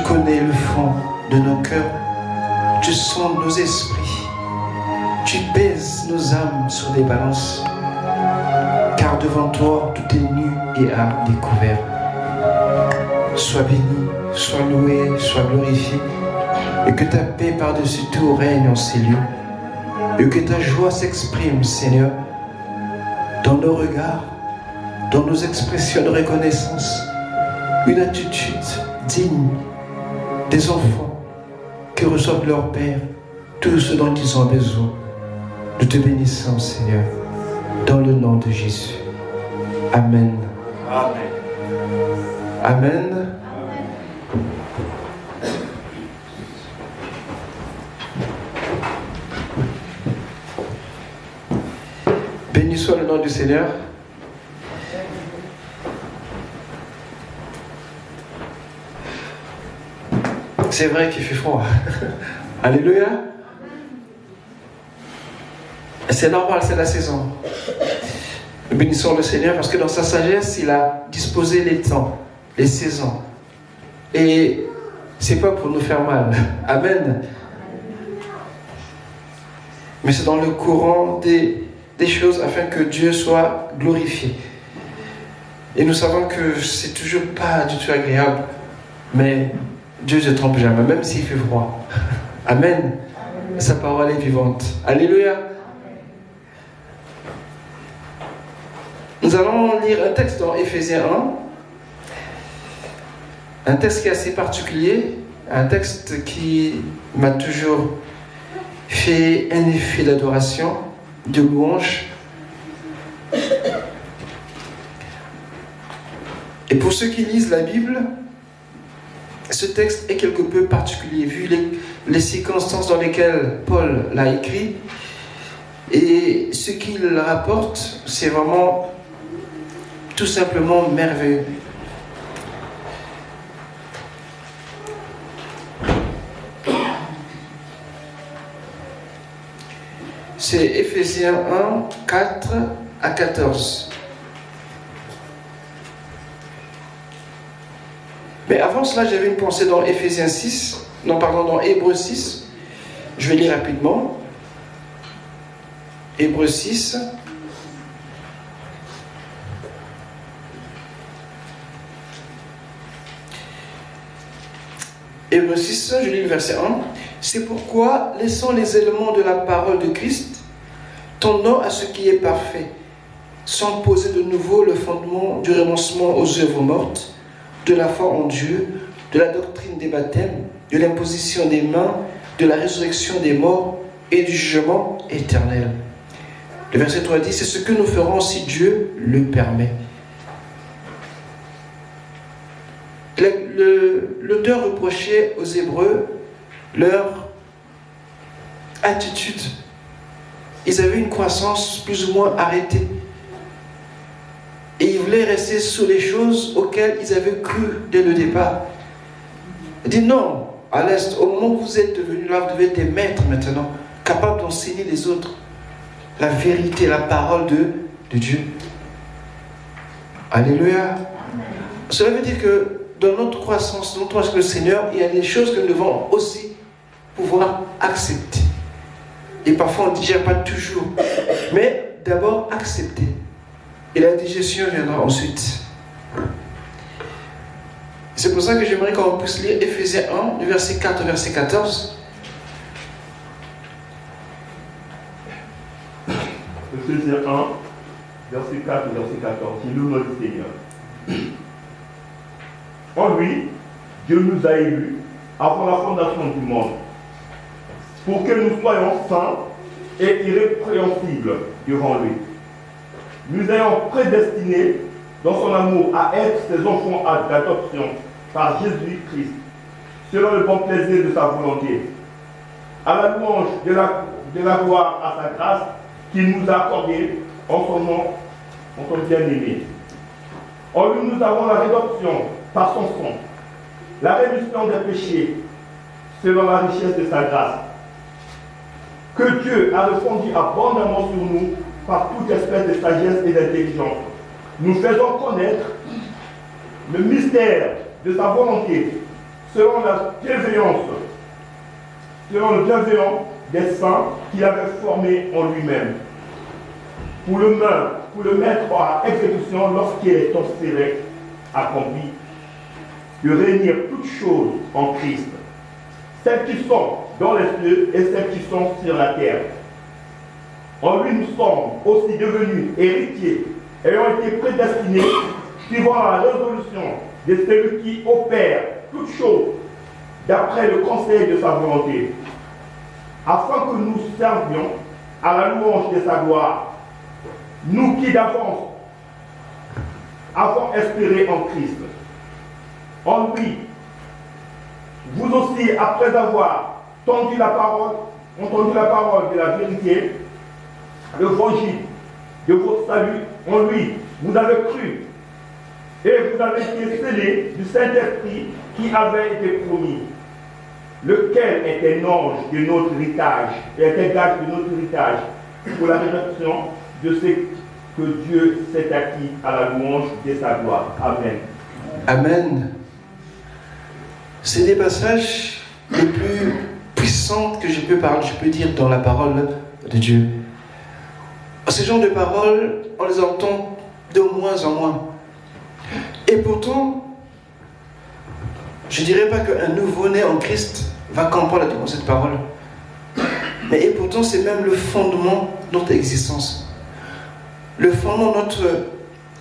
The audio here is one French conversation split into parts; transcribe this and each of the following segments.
connais le fond de nos cœurs. Tu sondes nos esprits. Tu pèses nos âmes sur des balances. Car devant toi, tout est nu et à découvert. Sois béni, sois loué, sois glorifié. Et que ta paix par-dessus tout règne en ces lieux. Et que ta joie s'exprime, Seigneur, dans nos regards, dans nos expressions de reconnaissance. Une attitude digne des enfants qui reçoivent de leur Père tout ce dont ils ont besoin. Nous te bénissons, Seigneur, dans le nom de Jésus. Amen. Amen. Amen. Béni soit le nom du Seigneur. C'est vrai qu'il fait froid. Alléluia. C'est normal, c'est la saison. Nous bénissons le Seigneur parce que dans sa sagesse, il a disposé les temps, les saisons. Et c'est pas pour nous faire mal. Amen. Mais c'est dans le courant des choses afin que Dieu soit glorifié. Et nous savons que c'est toujours pas du tout agréable. Mais Dieu ne se trompe jamais, même s'il fait froid. Amen. Sa parole est vivante. Alléluia. Nous allons lire un texte dans Éphésiens 1. Un texte qui est assez particulier. Un texte qui m'a toujours fait un effet d'adoration, de louange. Et pour ceux qui lisent la Bible, ce texte est quelque peu particulier, vu les circonstances dans lesquelles Paul l'a écrit. Et ce qu'il rapporte, c'est vraiment tout simplement merveilleux. C'est Éphésiens 1, 4 à 14. Mais avant cela, j'avais une pensée dans Éphésiens 6, dans Hébreux 6. Je vais lire rapidement. Hébreux 6. Hébreux 6, je lis le verset 1. C'est pourquoi, laissant les éléments de la parole de Christ, tendant à ce qui est parfait, sans poser de nouveau le fondement du renoncement aux œuvres mortes, de la foi en Dieu, de la doctrine des baptêmes, de l'imposition des mains, de la résurrection des morts et du jugement éternel. Le verset 3 dit, c'est ce que nous ferons si Dieu le permet. L'auteur reprochait aux Hébreux leur attitude. Ils avaient une croissance plus ou moins arrêtée. Et ils voulaient rester sur les choses auxquelles ils avaient cru dès le départ. Il dit non, à l'Est, au moment où vous êtes devenus là, vous devez être des maîtres maintenant, capables d'enseigner les autres la vérité, la parole de Dieu. Alléluia. Cela veut dire que dans notre croissance, dans notre croissance avec le Seigneur, il y a des choses que nous devons aussi pouvoir accepter. Et parfois on ne digère pas toujours. Mais d'abord accepter. Et la digestion viendra ensuite. C'est pour ça que j'aimerais qu'on puisse lire Éphésiens 1, du verset 4 au verset 14. Éphésiens 1, verset 4 et verset 14. Il nous le Seigneur. En lui, Dieu nous a élus avant la fondation du monde, pour que nous soyons saints et irrépréhensibles devant lui. Nous ayons prédestinés dans son amour à être ses enfants d'adoption par Jésus-Christ, selon le bon plaisir de sa volonté, à la louange de la gloire à sa grâce qu'il nous a accordée en son nom, en son bien-aimé. En lui, nous avons la rédemption par son sang, la rémission des péchés, selon la richesse de sa grâce, que Dieu a répandu abondamment sur nous par toute espèce de sagesse et d'intelligence. Nous faisons connaître le mystère de sa volonté, selon la bienveillance, selon le bienveillant des saints qu'il avait formés en lui-même, pour le mettre à exécution lorsqu'il est observé, accompli, de réunir toutes choses en Christ, celles qui sont dans les cieux et celles qui sont sur la terre. En lui, nous sommes aussi devenus héritiers, ayant été prédestinés, suivant la résolution de celui qui opère toutes choses d'après le conseil de sa volonté, afin que nous servions à la louange de sa gloire, nous qui d'avance avons espéré en Christ. En lui, vous aussi, après avoir entendu la parole de la vérité, l'évangile de votre salut, en lui, vous avez cru et vous avez été scellés du Saint-Esprit qui avait été promis, lequel est un ange de notre héritage, est un gage de notre héritage pour la rédemption de ce que Dieu s'est acquis à la louange de sa gloire. Amen. Amen. C'est des passages les plus puissants que je peux dire dans la parole de Dieu. Ces genres de paroles, on les entend de moins en moins. Et pourtant, je ne dirais pas qu'un nouveau-né en Christ va comprendre cette parole. Mais et pourtant, c'est même le fondement de notre existence. Le fondement de notre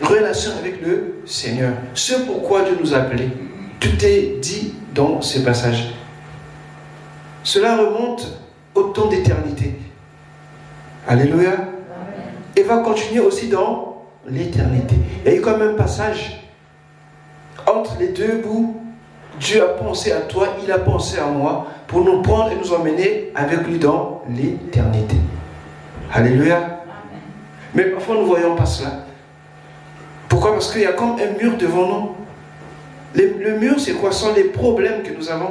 relation avec le Seigneur. Ce pourquoi Dieu nous a appelés. Tout est dit dans ces passages. Cela remonte au temps d'éternité. Alléluia. Amen. Et va continuer aussi dans l'éternité. Il y a eu quand même un passage entre les deux bouts. Dieu a pensé à toi, il a pensé à moi pour nous prendre et nous emmener avec lui dans l'éternité. Alléluia. Amen. Mais parfois nous ne voyons pas cela. Pourquoi? Parce qu'il y a comme un mur devant nous. Le mur, c'est quoi? Ce sont les problèmes que nous avons,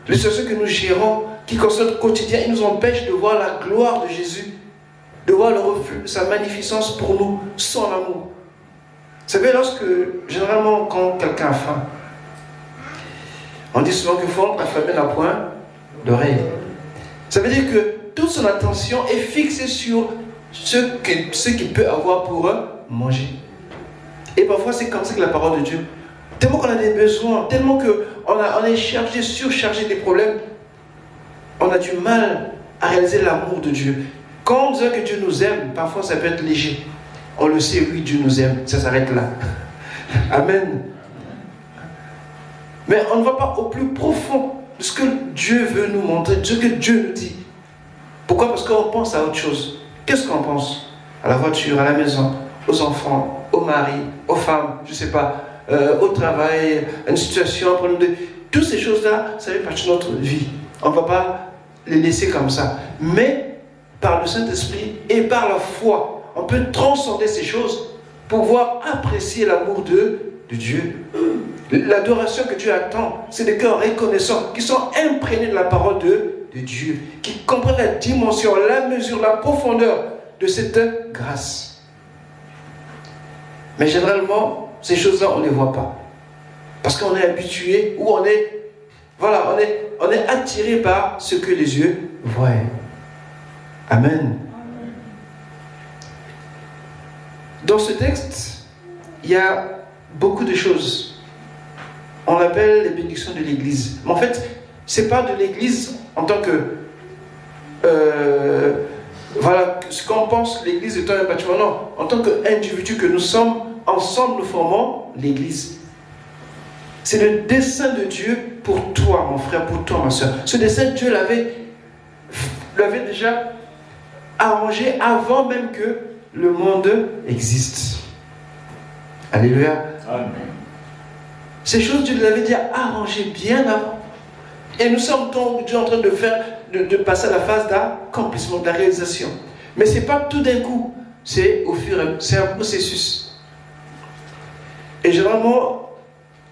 les situations que nous gérons, qui concernent notre quotidien et nous empêchent de voir la gloire de Jésus, de voir le reflet de sa magnificence pour nous, son amour. Vous savez, généralement, quand quelqu'un a faim, on dit souvent que faut affamer la pointe d'oreille. Ça veut dire que toute son attention est fixée sur ce qu'il peut avoir pour manger. Et parfois, c'est comme ça que la parole de Dieu. Tellement qu'on a des besoins, tellement qu'on est chargé, surchargé des problèmes, on a du mal à réaliser l'amour de Dieu. Quand on dit que Dieu nous aime, parfois ça peut être léger. On le sait, oui, Dieu nous aime, ça s'arrête là. Amen. Mais on ne va pas au plus profond de ce que Dieu veut nous montrer, de ce que Dieu nous dit. Pourquoi? Parce qu'on pense à autre chose. Qu'est-ce qu'on pense? À la voiture, à la maison, aux enfants, au mari, aux femmes, je ne sais pas. Au travail, une situation, un problème de... Toutes ces choses-là, ça fait partie de notre vie. On ne va pas les laisser comme ça. Mais par le Saint-Esprit et par la foi, on peut transcender ces choses pour pouvoir apprécier l'amour de Dieu. L'adoration que Dieu attend, c'est des cœurs reconnaissants, qui sont imprégnés de la parole de Dieu, qui comprennent la dimension, la mesure, la profondeur de cette grâce. Mais généralement, ces choses-là, on ne les voit pas. Parce qu'on est habitué, ou on est attiré par ce que les yeux voient. Amen. Dans ce texte, il y a beaucoup de choses. On appelle les bénédictions de l'Église. Mais en fait, ce n'est pas de l'Église en tant que... ce qu'on pense l'Église étant un bâtiment. Non, en tant qu'individu que nous sommes, ensemble nous formons l'Église. C'est le dessein de Dieu pour toi, mon frère, pour toi, ma soeur. Ce dessein, Dieu l'avait déjà arrangé avant même que le monde existe. Alléluia. Amen. Ces choses, Dieu l'avait déjà arrangées bien avant. Et nous sommes donc Dieu en train de passer à la phase d'accomplissement, de la réalisation. Mais ce n'est pas tout d'un coup. C'est un processus. Et généralement,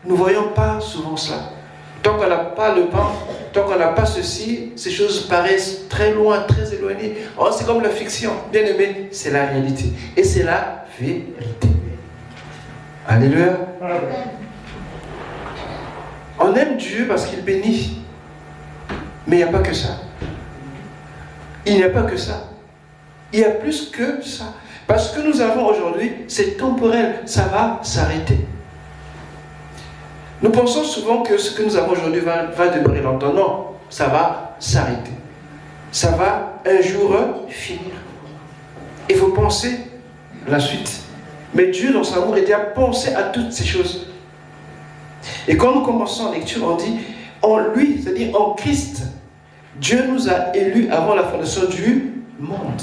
nous ne voyons pas souvent cela. Tant qu'on n'a pas le pain, tant qu'on n'a pas ceci, ces choses paraissent très loin, très éloignées. Oh, c'est comme la fiction. Bien aimé, c'est la réalité. Et c'est la vérité. Alléluia. On aime Dieu parce qu'il bénit. Mais il n'y a pas que ça. Il n'y a pas que ça. Il y a plus que ça. Parce que nous avons aujourd'hui, c'est temporel. Ça va s'arrêter. Nous pensons souvent que ce que nous avons aujourd'hui va demeurer longtemps. Non, ça va s'arrêter. Ça va un jour finir. Il faut penser la suite. Mais Dieu, dans son amour, il a pensé à toutes ces choses. Et quand nous commençons la lecture, on dit, en lui, c'est-à-dire en Christ, Dieu nous a élus avant la fondation du monde.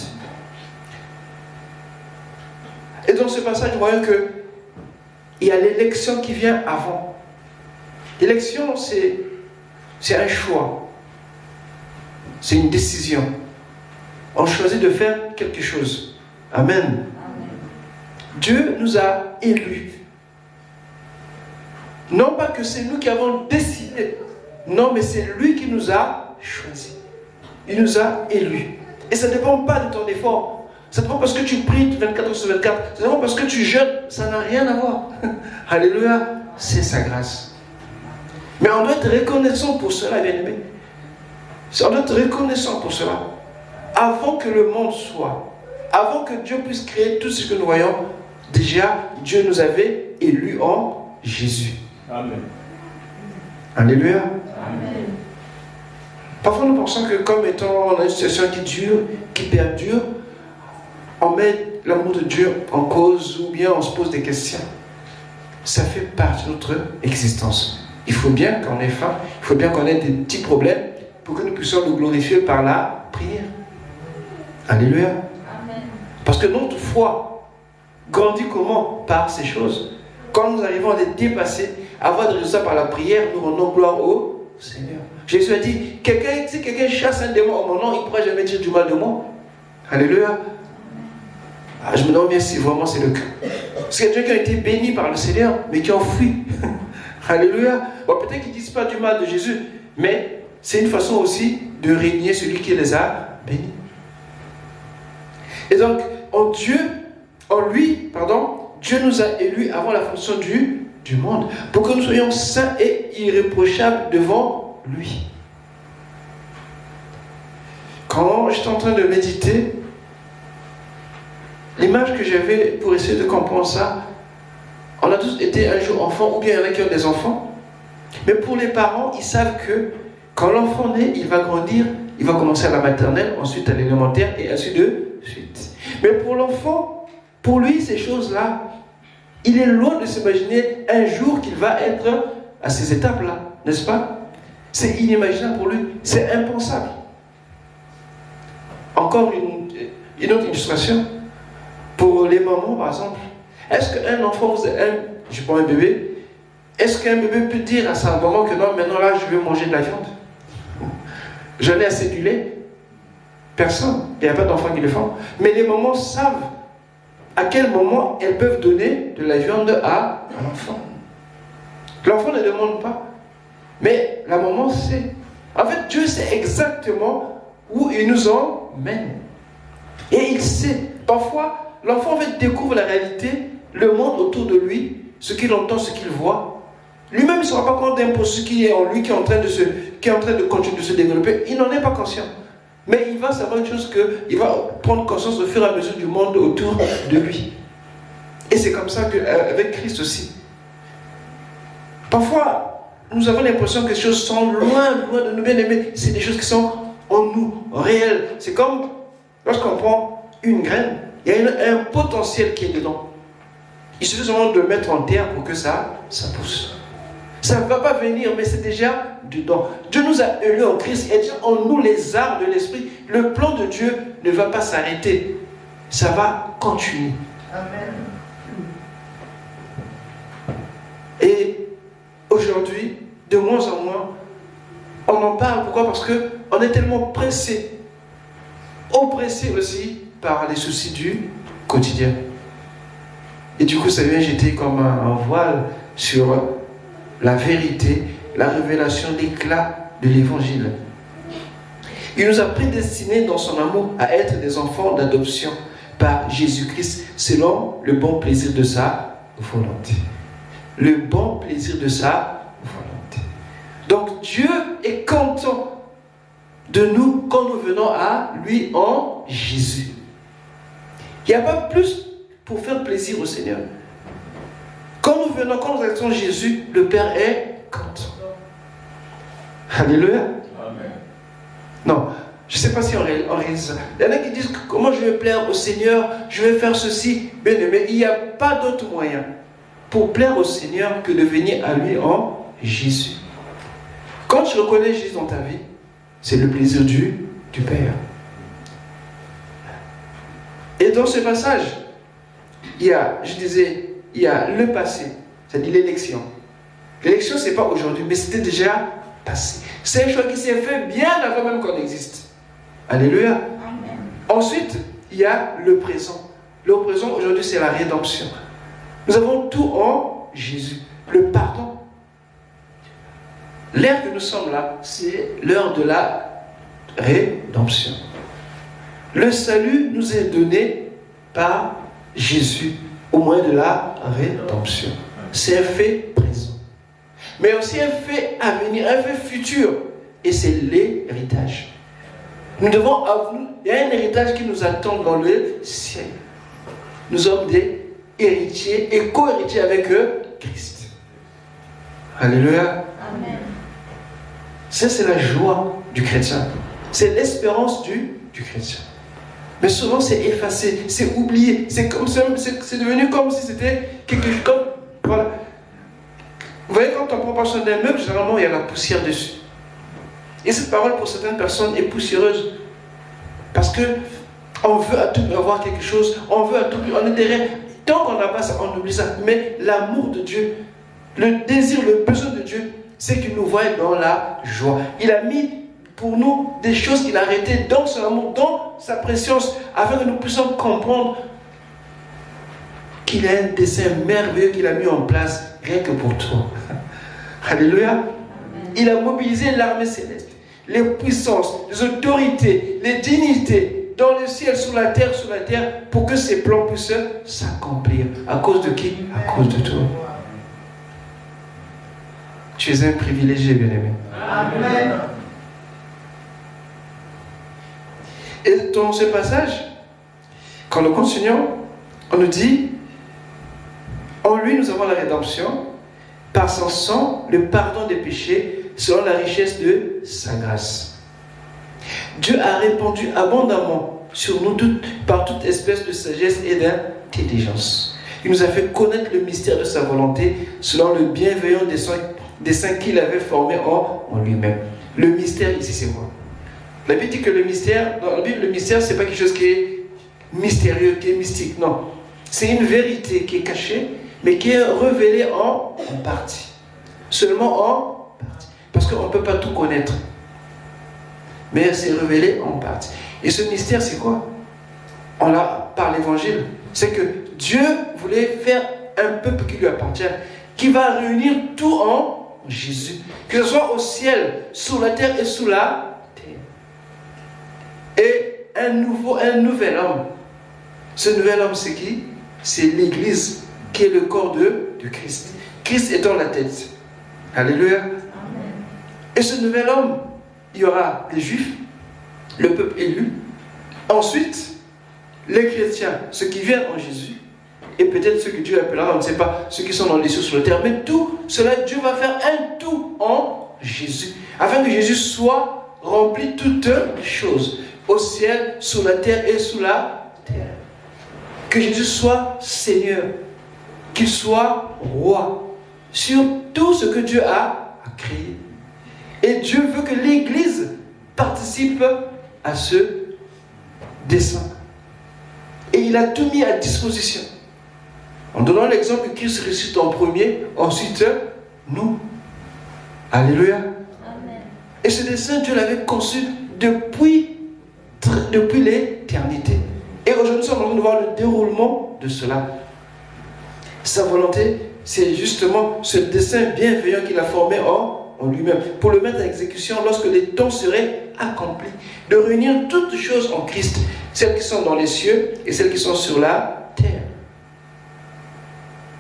Et dans ce passage, nous voyons qu'il y a l'élection qui vient avant. L'élection, c'est un choix. C'est une décision. On choisit de faire quelque chose. Amen. Amen. Dieu nous a élus. Non pas que c'est nous qui avons décidé. Non, mais c'est lui qui nous a choisis. Il nous a élus. Et ça ne dépend pas de ton effort. Ça ne dépend pas parce que tu pries 24 heures sur 24. Ça ne dépend pas parce que tu jeûnes. Ça n'a rien à voir. Alléluia. C'est sa grâce. Mais on doit être reconnaissant pour cela, bien-aimé. On doit être reconnaissant pour cela. Avant que le monde soit, avant que Dieu puisse créer tout ce que nous voyons, déjà, Dieu nous avait élus en Jésus. Amen. Alléluia. Amen. Parfois, nous pensons que comme étant dans une situation qui dure, qui perdure, on met l'amour de Dieu en cause ou bien on se pose des questions. Ça fait partie de notre existence. Il faut bien qu'on ait faim, il faut bien qu'on ait des petits problèmes pour que nous puissions nous glorifier par la prière. Alléluia. Amen. Parce que notre foi grandit comment? Par ces choses. Quand nous arrivons à les dépasser, à avoir des résultats par la prière, nous rendons gloire au Seigneur. Jésus a dit, si quelqu'un chasse un démon en mon nom, il ne pourra jamais dire du mal de moi. Alléluia. Ah, je me demande bien si vraiment c'est le cas. Parce qu'il y a des gens qui ont été bénis par le Seigneur, mais qui ont fui. Alléluia. Bon, peut-être qu'ils ne disent pas du mal de Jésus, mais c'est une façon aussi de régner celui qui les a bénis. Et donc, Dieu nous a élus avant la fondation du monde, pour que nous soyons saints et irréprochables devant lui. Quand j'étais en train de méditer, l'image que j'avais pour essayer de comprendre ça, on a tous été un jour enfants, ou bien il y en a qui ont des enfants, mais pour les parents, ils savent que quand l'enfant naît, il va grandir, il va commencer à la maternelle, ensuite à l'élémentaire, et ainsi de suite. Mais pour l'enfant, pour lui, ces choses-là, il est loin de s'imaginer un jour qu'il va être à ces étapes-là, n'est-ce pas? C'est inimaginable pour lui, c'est impensable. Encore une autre illustration. Pour les mamans, par exemple, est-ce qu'un enfant, je prends un bébé, est-ce qu'un bébé peut dire à sa maman que non, maintenant là, je veux manger de la viande? J'en ai assez du lait? Personne. Il n'y a pas d'enfants qui le font. Mais les mamans savent à quel moment elles peuvent donner de la viande à l'enfant. L'enfant ne demande pas. Mais la maman sait. En fait, Dieu sait exactement où il nous emmène. Et il sait. Parfois, l'enfant en fait découvre la réalité, le monde autour de lui, ce qu'il entend, ce qu'il voit. Lui-même ne se rend pas compte d'un processus qui est en lui, qui est en train de continuer de se développer. Il n'en est pas conscient. Mais il va savoir une chose qu'il va prendre conscience au fur et à mesure du monde autour de lui. Et c'est comme ça qu'avec Christ aussi. Parfois, nous avons l'impression que les choses sont loin de nous, bien aimés. C'est des choses qui sont en nous, réelles. C'est comme lorsqu'on prend une graine, il y a un potentiel qui est dedans. Il suffit seulement de le mettre en terre pour que ça pousse. Ça ne va pas venir, mais c'est déjà dedans. Dieu nous a élus en Christ et en nous les arts de l'esprit. Le plan de Dieu ne va pas s'arrêter. Ça va continuer. Amen. Et aujourd'hui, de moins en moins, on en parle. Pourquoi? Parce qu'on est tellement pressé, oppressé aussi par les soucis du quotidien. Et du coup, ça vient jeter comme un voile sur la vérité, la révélation, l'éclat de l'évangile. Il nous a prédestinés dans son amour à être des enfants d'adoption par Jésus-Christ selon le bon plaisir de sa volonté. Le bon plaisir de sa volonté. Donc Dieu est content de nous quand nous venons à lui en Jésus. Il n'y a pas plus pour faire plaisir au Seigneur. Quand nous venons, quand nous acceptons Jésus, le Père est content. Alléluia. Amen. Non, je ne sais pas si on réalise ça. Il y en a qui disent comment je vais plaire au Seigneur, je vais faire ceci. Bien aimé, il n'y a pas d'autre moyen pour plaire au Seigneur que de venir à lui en Jésus. Quand tu reconnais Jésus dans ta vie, c'est le plaisir du Père. Et dans ce passage, il y a le passé, c'est-à-dire l'élection. L'élection, ce n'est pas aujourd'hui, mais c'était déjà passé. C'est un choix qui s'est fait bien avant même qu'on existe. Alléluia. Amen. Ensuite, il y a le présent. Le présent, aujourd'hui, c'est la rédemption. Nous avons tout en Jésus. Le pardon. L'ère que nous sommes là, c'est l'heure de la rédemption. Le salut nous est donné par Jésus au moyen de la rédemption. C'est un fait présent. Mais aussi un fait à venir, un fait futur. Et c'est l'héritage. Il y a un héritage qui nous attend dans le ciel. Nous sommes des héritiers et co-héritiers avec Christ. Alléluia. Amen. Ça, c'est la joie du chrétien. C'est l'espérance du chrétien. Mais souvent, c'est effacé, c'est oublié. C'est devenu comme si c'était quelque chose comme... Voilà. Vous voyez, quand on prend par son d'un meuble, généralement, il y a la poussière dessus. Et cette parole, pour certaines personnes, est poussiéreuse. Parce qu'on veut à tout avoir quelque chose, on veut à tout... On est derrière. Tant qu'on n'a pas ça, on oublie ça. Mais l'amour de Dieu, le désir, le besoin de Dieu, c'est qu'il nous voie dans la joie. Il a mis pour nous des choses qu'il a arrêtées dans son amour, dans sa présence, afin que nous puissions comprendre qu'il a un dessein merveilleux qu'il a mis en place, rien que pour toi. Alléluia. Amen. Il a mobilisé l'armée céleste, les puissances, les autorités, les dignités, dans le ciel, sur la terre, pour que ses plans puissent s'accomplir. À cause de qui? À cause de toi. Tu es un privilégié, bien-aimé. Amen. Et dans ce passage, quand nous continuons, on nous dit, en lui nous avons la rédemption, par son sang, le pardon des péchés, selon la richesse de sa grâce. Dieu a répandu abondamment sur nous par toute espèce de sagesse et d'intelligence. Il nous a fait connaître le mystère de sa volonté, selon le bienveillant dessein qu'il avait formé en lui-même. Le mystère ici, c'est quoi? La Bible dit que le mystère, dans la Bible, le mystère, c'est pas quelque chose qui est mystérieux, qui est mystique, non. C'est une vérité qui est cachée, mais qui est révélée en partie. Seulement en partie. Parce qu'on ne peut pas tout connaître. Mais c'est révélé en partie. Et ce mystère, c'est quoi? On l'a par l'évangile. C'est que Dieu voulait faire un peuple qui lui appartient, qui va réunir tout en Jésus. Que ce soit au ciel, sur la terre et sous la et un nouvel homme. Ce nouvel homme, c'est qui? C'est l'Église, qui est le corps de Christ. Christ étant la tête. Alléluia. Amen. Et ce nouvel homme, il y aura les Juifs, le peuple élu. Ensuite, les chrétiens, ceux qui viennent en Jésus. Et peut-être ceux que Dieu appellera, on ne sait pas, ceux qui sont dans les cieux, sur la terre. Mais tout cela, Dieu va faire un tout en Jésus. Afin que Jésus soit rempli toutes choses. Au ciel, sur la terre et sous la terre. Que Jésus soit Seigneur, qu'il soit roi sur tout ce que Dieu a créé. Et Dieu veut que l'Église participe à ce dessein. Et il a tout mis à disposition. En donnant l'exemple que Christ ressuscite en premier, ensuite nous. Alléluia. Amen. Et ce dessein, Dieu l'avait conçu depuis l'éternité. Et aujourd'hui, nous sommes en train de voir le déroulement de cela. Sa volonté, c'est justement ce dessein bienveillant qu'il a formé en lui-même, pour le mettre à exécution lorsque les temps seraient accomplis, de réunir toutes choses en Christ, celles qui sont dans les cieux et celles qui sont sur la terre.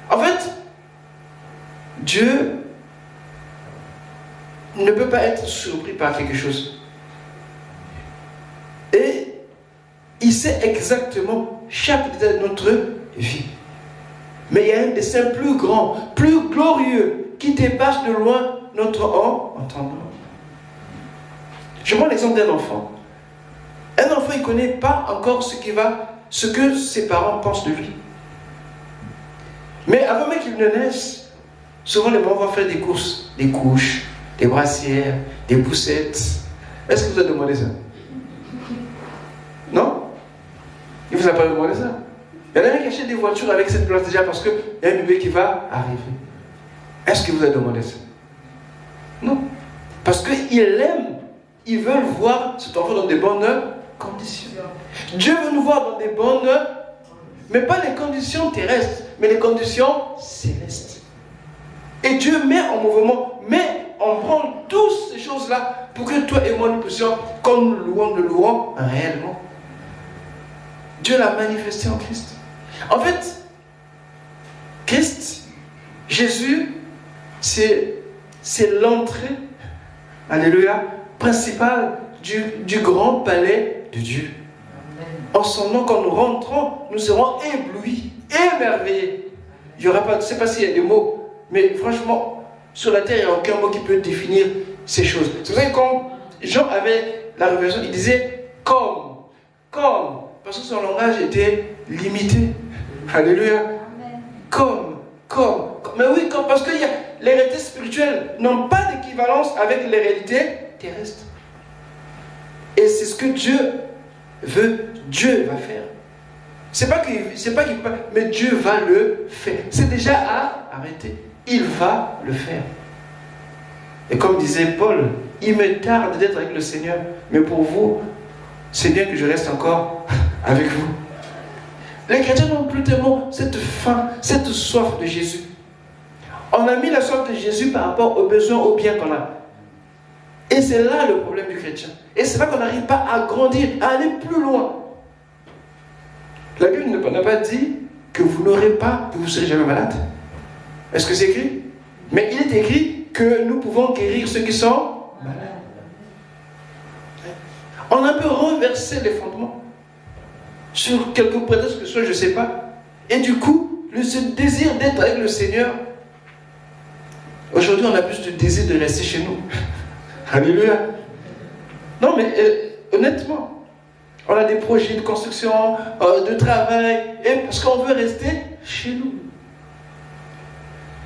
En fait, Dieu ne peut pas être surpris par quelque chose. Et il sait exactement chaque détail de notre vie. Mais il y a un dessein plus grand, plus glorieux, qui dépasse de loin notre entendement. Je prends l'exemple d'un enfant. Un enfant, il ne connaît pas encore ce que ses parents pensent de lui. Mais avant même qu'il ne naisse, souvent les parents vont faire des courses, des couches, des brassières, des poussettes. Est-ce que vous avez demandé ça? Non? Il ne vous a pas demandé ça. Il y en a qui achètent des voitures avec cette place déjà parce qu'il y a un bébé qui va arriver. Est-ce que vous avez demandé ça? Non. Parce qu'ils l'aiment. Ils veulent voir cet enfant dans des bonnes conditions. Dieu veut nous voir dans des bonnes, mais pas les conditions terrestres, mais les conditions célestes. Et Dieu met en mouvement, mais on prend toutes ces choses-là pour que toi et moi nous puissions, comme nous louons réellement. Dieu l'a manifesté en Christ. En fait, Christ, Jésus, c'est l'entrée, alléluia, principale du grand palais de Dieu. En son nom, quand nous rentrons, nous serons éblouis, émerveillés. Il n'y aura pas, je ne sais pas s'il y a des mots, mais franchement, sur la terre, il n'y a aucun mot qui peut définir ces choses. C'est pour ça que quand Jean avait la révélation, il disait comme, parce que son langage était limité. Alléluia. Comme. Mais oui, parce que les réalités spirituelles n'ont pas d'équivalence avec les réalités terrestres. Et c'est ce que Dieu veut, Dieu va faire. C'est pas qu'il peut, mais Dieu va le faire. C'est déjà à arrêter. Il va le faire. Et comme disait Paul, il me tarde d'être avec le Seigneur, mais pour vous, c'est bien que je reste encore avec vous. Les chrétiens n'ont plus tellement cette faim, cette soif de Jésus. On a mis la soif de Jésus par rapport aux besoins, aux biens qu'on a. Et c'est là le problème du chrétien. Et c'est là qu'on n'arrive pas à grandir, à aller plus loin. La Bible n'a pas dit que vous n'aurez pas, que vous ne serez jamais malade. Est-ce que c'est écrit? Mais il est écrit que nous pouvons guérir ceux qui sont malades. On a un peu renversé les fondements sur quelques prétextes que ce soit, je ne sais pas. Et du coup, ce désir d'être avec le Seigneur, aujourd'hui on a plus de désir de rester chez nous. Alléluia. Non mais honnêtement, on a des projets de construction, de travail, et parce qu'on veut rester chez nous.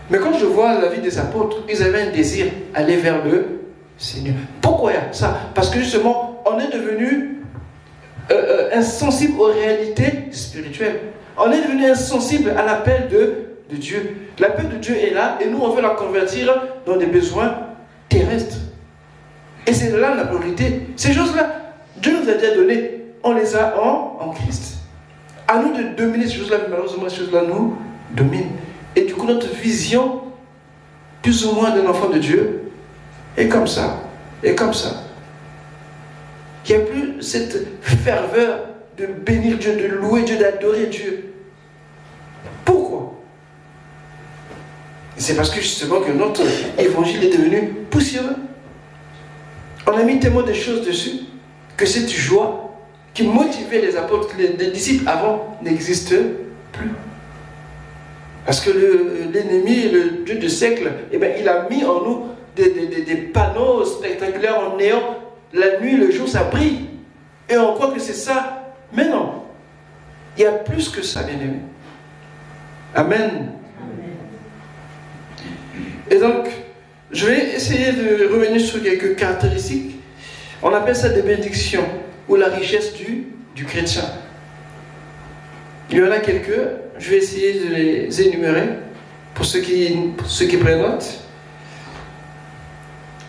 Mais quand je vois la vie des apôtres, ils avaient un désir d'aller vers le Seigneur. Pourquoi ça? Parce que justement, on est devenu insensible aux réalités spirituelles. On est devenu insensible à l'appel de Dieu. L'appel de Dieu est là et nous on veut la convertir dans des besoins terrestres. Et c'est là la priorité. Ces choses-là, Dieu nous a déjà données. On les a en Christ. À nous de dominer ces choses-là, mais malheureusement ces choses-là nous dominent. Et du coup notre vision, plus ou moins d'un enfant de Dieu, est comme ça. Et comme ça. Il n'y a plus cette ferveur de bénir Dieu, de louer Dieu, d'adorer Dieu. Pourquoi? C'est parce que justement que notre évangile est devenu poussiéreux. On a mis tellement de choses dessus que cette joie qui motivait les apôtres, les disciples avant, n'existe plus. Parce que l'ennemi, le Dieu du siècle, il a mis en nous des panneaux spectaculaires en néant. La nuit, le jour, ça brille. Et on croit que c'est ça. Mais non. Il y a plus que ça, bien-aimé. Amen. Et donc, je vais essayer de revenir sur quelques caractéristiques. On appelle ça des bénédictions ou la richesse du chrétien. Il y en a quelques. Je vais essayer de les énumérer pour ceux qui prennent note.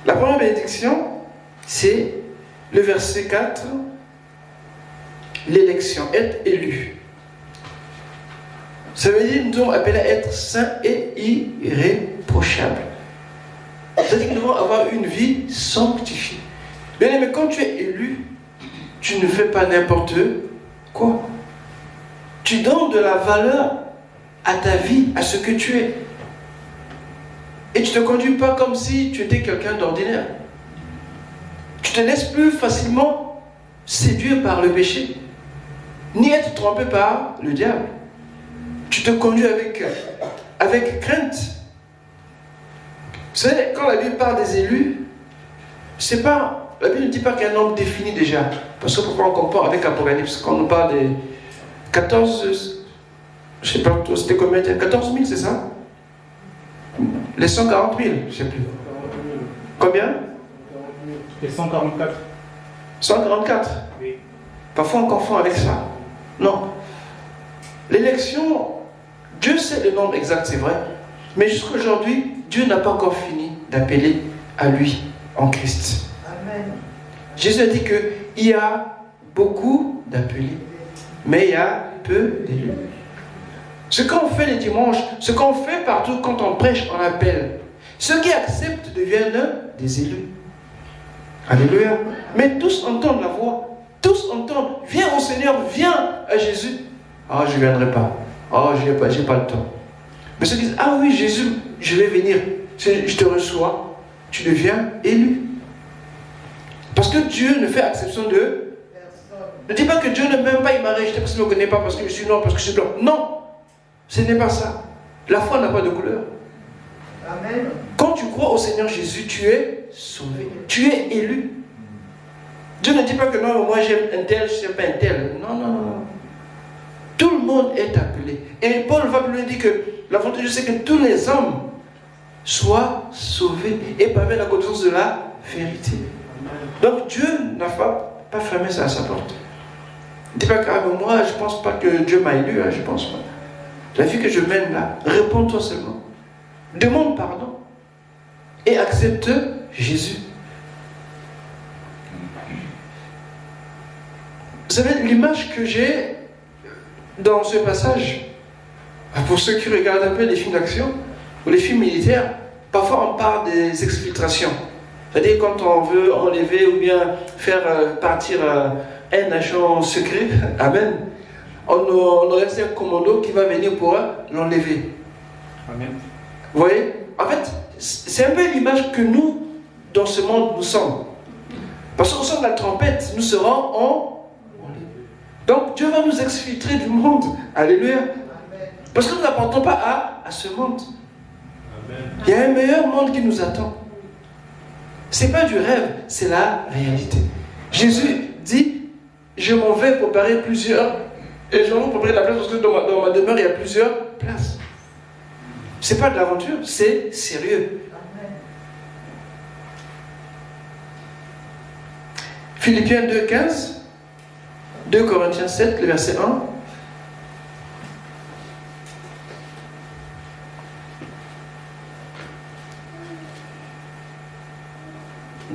La première bénédiction, c'est le verset 4, l'élection, être élu. Ça veut dire que nous devons appeler à être saints et irréprochables. C'est-à-dire que nous devons avoir une vie sanctifiée. Bien, mais quand tu es élu, tu ne fais pas n'importe quoi. Tu donnes de la valeur à ta vie, à ce que tu es. Et tu ne te conduis pas comme si tu étais quelqu'un d'ordinaire. Tu te laisses plus facilement séduire par le péché, ni être trompé par le diable. Tu te conduis avec crainte. Vous savez, quand la Bible parle des élus, c'est pas, la Bible ne dit pas qu'il y a un nombre défini déjà. Parce que pourquoi on compare avec Apocalypse, quand on nous parle des 14, je sais pas, c'était combien, 14 000, c'est ça? Les 140 000, je ne sais plus. Combien? Les 144. 144? Oui. Parfois on confond avec ça. Non. L'élection, Dieu sait le nombre exact, c'est vrai. Mais jusqu'à aujourd'hui, Dieu n'a pas encore fini d'appeler à lui en Christ. Amen. Jésus a dit qu'il y a beaucoup d'appelés, mais il y a peu d'élus. Ce qu'on fait les dimanches, ce qu'on fait partout quand on prêche, on appelle. Ceux qui acceptent deviennent des élus. Alléluia. Mais tous entendent la voix. Tous entendent. Viens au Seigneur, viens à Jésus. Ah, je ne viendrai pas. Ah, je n'ai pas le temps. Mais ceux qui disent, ah oui, Jésus, je vais venir. Je te reçois. Tu deviens élu. Parce que Dieu ne fait exception de... Ne dis pas que Dieu ne m'aime pas, il m'a rejeté parce qu'il ne me connaît pas, parce que je suis noir, parce que je suis blanc. Non, ce n'est pas ça. La foi n'a pas de couleur. Amen. Quand tu crois au Seigneur Jésus, tu es sauvé. Tu es élu. Dieu ne dit pas que non, moi j'aime un tel, je n'aime pas un tel. Non, non, non. Tout le monde est appelé. Et Paul va plus loin dire que la volonté de Dieu, c'est que tous les hommes soient sauvés et parviennent à la connaissance de la vérité. Donc Dieu n'a pas fermé ça à sa porte. Ne dis pas que moi je ne pense pas que Dieu m'a élu, je ne pense pas. La vie que je mène là, réponds-toi seulement. Demande pardon et accepte Jésus. Vous savez, l'image que j'ai dans ce passage, pour ceux qui regardent un peu les films d'action ou les films militaires, parfois on parle des exfiltrations. C'est-à-dire quand on veut enlever ou bien faire partir un agent secret, amen, on aurait un commando qui va venir pour l'enlever. Amen. Vous voyez? En fait, c'est un peu l'image que nous, dans ce monde, nous sommes. Parce qu'au son de la trompette, nous serons en... Donc Dieu va nous exfiltrer du monde. Alléluia. Parce que nous n'appartenons pas à ce monde. Amen. Il y a un meilleur monde qui nous attend. Ce n'est pas du rêve, c'est la réalité. Jésus dit, je m'en vais préparer plusieurs, et je vais préparer la place parce que dans ma demeure, il y a plusieurs places. Ce n'est pas de l'aventure, c'est sérieux. Philippiens 2,15, 2 Corinthiens 7, le verset 1.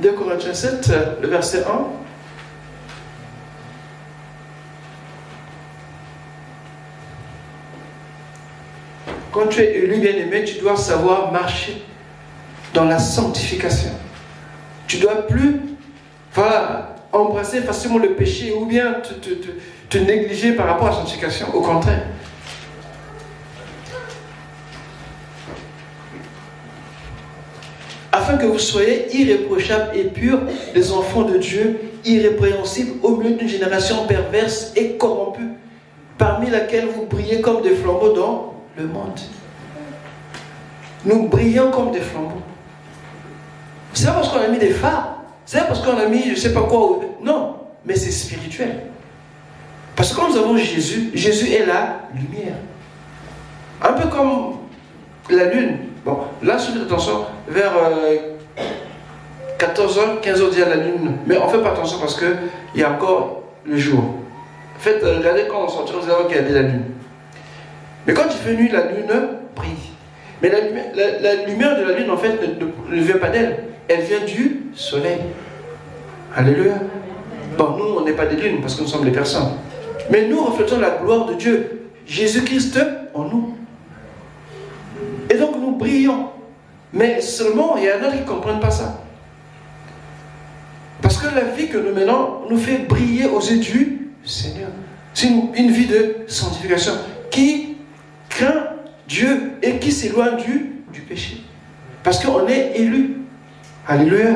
« 2 Corinthiens 7, le verset 1. Quand tu es élu bien-aimé, tu dois savoir marcher dans la sanctification. Tu ne dois plus embrasser facilement le péché ou bien te négliger par rapport à la sanctification. Au contraire. Afin que vous soyez irréprochables et purs, des enfants de Dieu, irrépréhensibles au milieu d'une génération perverse et corrompue, parmi laquelle vous brillez comme des flambeaux dans le monde. Nous brillons comme des flambeaux. C'est pas parce qu'on a mis des phares, c'est pas parce qu'on a mis je ne sais pas quoi. Non, mais c'est spirituel. Parce que quand nous avons Jésus, Jésus est la lumière. Un peu comme la lune. Bon, là, attention, vers 14h, 15h, il y a la lune. Mais on ne fait pas attention parce qu'il y a encore le jour. En fait, regardez quand on sortira, vous allez voir qu'il y a la lune. Mais quand il fait nuit, la lune brille. Mais la lumière de la lune, en fait, ne vient pas d'elle. Elle vient du soleil. Alléluia. Bon, nous, on n'est pas des lunes parce que nous sommes des personnes. Mais nous reflétons la gloire de Dieu. Jésus-Christ en nous. Et donc nous brillons. Mais seulement, il y en a qui ne comprennent pas ça. Parce que la vie que nous menons nous fait briller aux yeux du Seigneur. C'est une vie de sanctification qui craint Dieu et qui s'éloigne du péché. Parce qu'on est élus. Alléluia.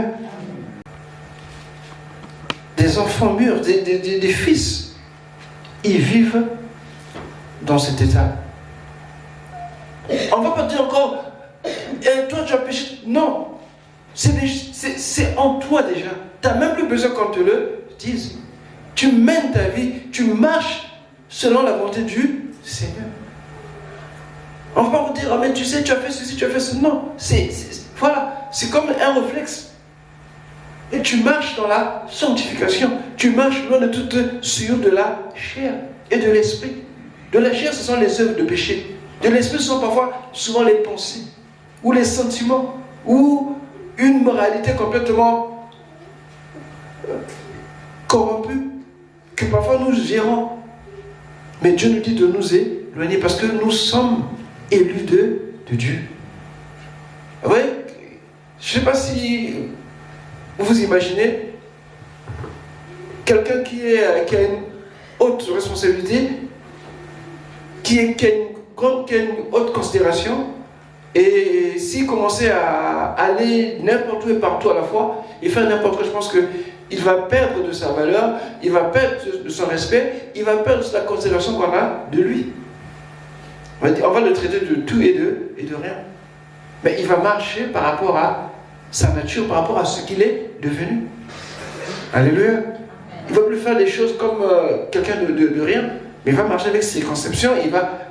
Des enfants mûrs, des fils, ils vivent dans cet état. On ne va pas dire encore, toi tu as péché. Non, c'est en toi déjà. Tu n'as même plus besoin qu'on te le dise. Tu mènes ta vie, tu marches selon la volonté du Seigneur. On ne va pas vous dire, oh, mais tu sais, tu as fait ceci, tu as fait ceci. Non, voilà, c'est comme un réflexe. Et tu marches dans la sanctification. Tu marches loin de toute souillure de la chair et de l'esprit. De la chair, ce sont les œuvres de péché. De l'esprit, ce sont souvent les pensées, ou les sentiments, ou une moralité complètement corrompue, que parfois nous gérons. Mais Dieu nous dit de nous éloigner parce que nous sommes élus de Dieu. Vous voyez, je ne sais pas si vous imaginez quelqu'un qui a une haute responsabilité, qui a une haute considération, et s'il commençait à aller n'importe où et partout à la fois, et faire n'importe quoi, je pense qu'il va perdre de sa valeur, il va perdre de son respect, il va perdre de la considération qu'on a de lui. On va le traiter de tout et de rien. Mais il va marcher par rapport à sa nature, par rapport à ce qu'il est devenu. Alléluia. Il ne va plus faire des choses comme quelqu'un de rien, mais il va marcher avec ses conceptions, il va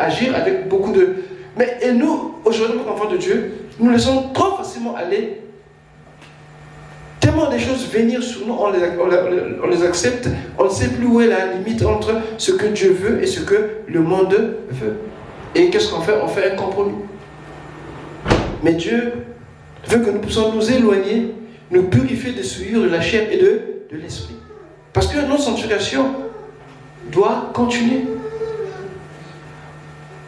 agir avec beaucoup de... Et nous, aujourd'hui, comme enfants de Dieu, nous laissons trop facilement aller. Tellement des choses venir sur nous, on les accepte, on ne sait plus où est la limite entre ce que Dieu veut et ce que le monde veut. Et qu'est-ce qu'on fait? On fait un compromis. Mais Dieu veut que nous puissions nous éloigner, nous purifier des souillures de la chair et de l'esprit. Parce que notre sanctification doit continuer.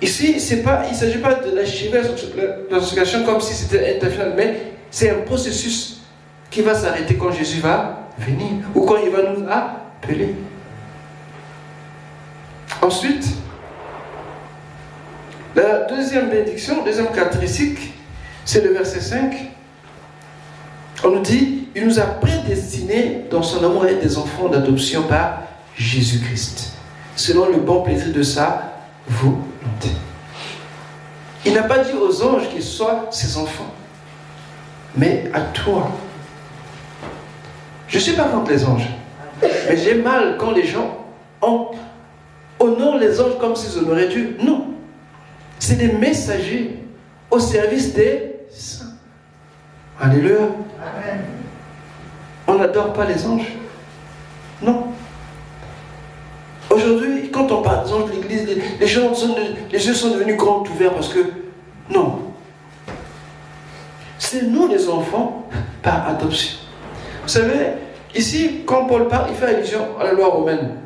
Ici, il ne s'agit pas de l'achever la sanctification comme si c'était un final, mais c'est un processus qui va s'arrêter quand Jésus va venir ou quand il va nous appeler. Ensuite, la deuxième bénédiction, deuxième caractéristique, c'est le verset 5. On nous dit, il nous a prédestinés dans son amour à être des enfants d'adoption par Jésus-Christ, selon le bon plaisir de sa volonté. Il n'a pas dit aux anges qu'ils soient ses enfants, mais à toi. Je ne suis pas contre les anges, mais j'ai mal quand les gens honorent les anges comme s'ils honoraient Dieu. Non, c'est des messagers au service des saints. Alléluia. Amen. On n'adore pas les anges. Non. Aujourd'hui, quand on parle des anges de l'église, les yeux sont devenus grands ouverts parce que, non. C'est nous les enfants par adoption. Vous savez, ici, quand Paul parle, il fait allusion à la loi romaine.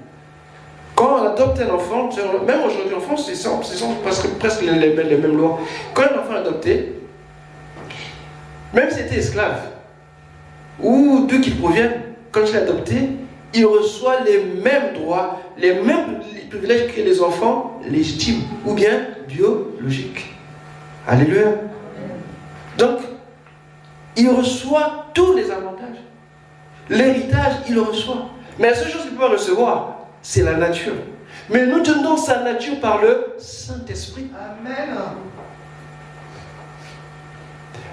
Quand on adopte un enfant, même aujourd'hui en France, ce sont presque les mêmes lois. Quand un enfant est adopté, même s'il était esclave, ou d'où qu'il provienne, quand il est adopté, il reçoit les mêmes droits, les mêmes privilèges que les enfants légitimes, ou bien biologiques. Alléluia. Donc, il reçoit tous les avantages. L'héritage, il le reçoit. Mais la seule chose qu'il peut recevoir, c'est la nature. Mais nous tenons sa nature par le Saint-Esprit. Amen.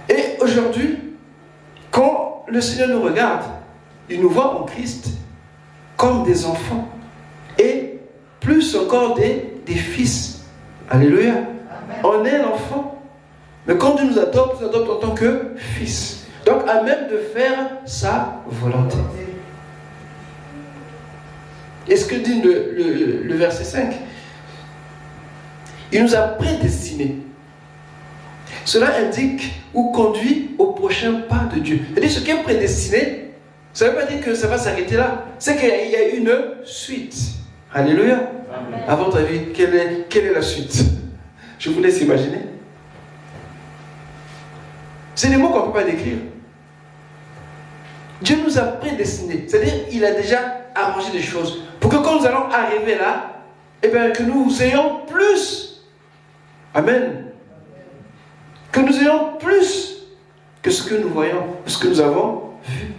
Et aujourd'hui, quand le Seigneur nous regarde, il nous voit en Christ comme des enfants. Et plus encore des fils. Alléluia. Amen. On est l'enfant. Mais quand Dieu nous adopte en tant que fils. Donc à même de faire sa volonté. Et ce que dit le verset 5, il nous a prédestinés. Cela indique ou conduit au prochain pas de Dieu. C'est-à-dire ce qui est prédestiné, ça ne veut pas dire que ça va s'arrêter là. C'est qu'il y a une suite. Alléluia. Amen. À votre avis, quelle est la suite? Je vous laisse imaginer. C'est des mots qu'on ne peut pas décrire. Dieu nous a prédestinés. C'est-à-dire qu'il a déjà arrangé des choses. Pour que quand nous allons arriver là, eh bien, que nous ayons plus. Amen. Que nous ayons plus que ce que nous voyons, ce que nous avons vu.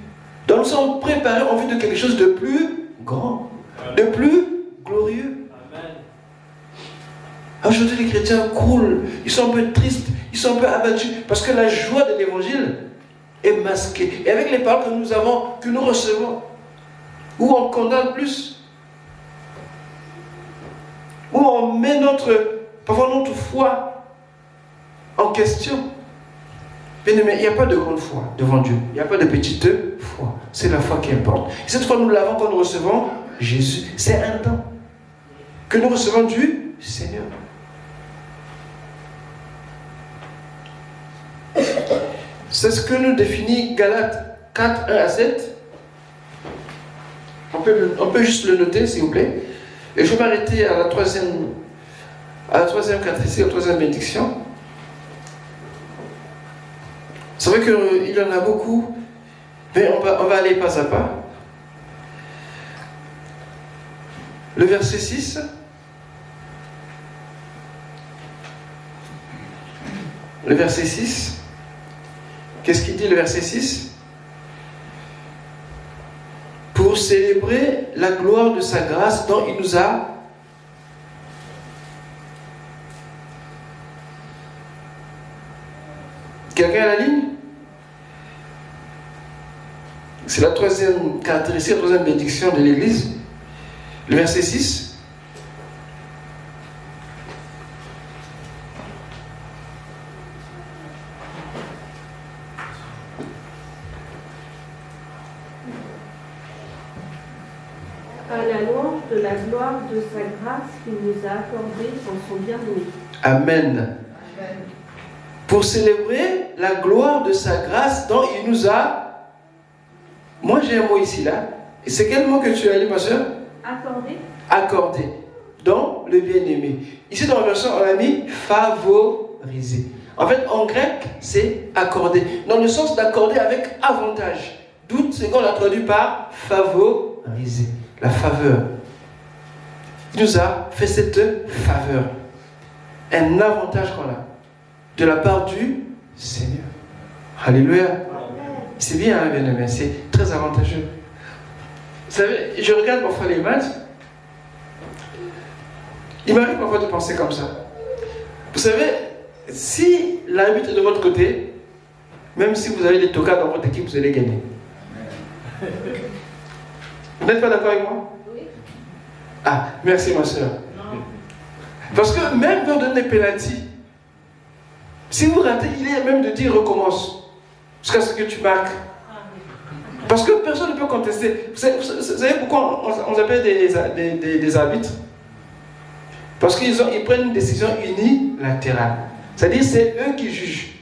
Donc nous sommes préparés en vue de quelque chose de plus grand, de plus glorieux. Aujourd'hui, les chrétiens coulent, ils sont un peu tristes, ils sont un peu abattus, parce que la joie de l'évangile est masquée. Et avec les paroles que nous avons, que nous recevons, où on condamne plus, où on met parfois notre foi en question. Mais il n'y a pas de grande foi devant Dieu, il n'y a pas de petite foi, c'est la foi qui importe. Et cette fois, nous l'avons quand nous recevons Jésus, c'est un don que nous recevons du Seigneur. C'est ce que nous définit Galates 4, 1 à 7. On peut juste le noter, s'il vous plaît. Et je vais m'arrêter à la troisième catégorie, la troisième bénédiction. C'est vrai qu'il y en a beaucoup, mais on va aller pas à pas. Le verset 6. Le verset 6. Qu'est-ce qu'il dit le verset 6? Pour célébrer la gloire de sa grâce dont il nous a quelqu'un à la ligne? C'est la troisième caractéristique, la troisième bénédiction de l'Église. Le verset 6. À la louange de la gloire de sa grâce qu'il nous a accordée en son bien-aimé. Amen. Pour célébrer la gloire de sa grâce dont il nous a... Moi j'ai un mot ici là. Et c'est quel mot que tu as lu, ma soeur? Accordé. Accordé. Dans le bien-aimé. Ici dans la version on a mis favoriser. En fait en grec c'est accorder. Dans le sens d'accorder avec avantage. D'où c'est qu'on l'a traduit par favoriser. La faveur. Il nous a fait cette faveur. Un avantage qu'on a. De la part du Seigneur. Alléluia. C'est bien, hein, bien-aimé. C'est très avantageux. Vous savez, je regarde parfois les matchs. Il m'arrive parfois de penser comme ça. Vous savez, si l'arbitre est de votre côté, même si vous avez des tocards dans votre équipe, vous allez gagner. Vous n'êtes pas d'accord avec moi? Oui. Ah, merci ma soeur. Parce que même quand on donne des pénaltys, si vous ratez, il est même de dire recommence jusqu'à ce que tu marques. Parce que personne ne peut contester. Vous savez pourquoi on appelle des arbitres? Parce qu'ils prennent une décision unilatérale. C'est-à-dire c'est eux qui jugent.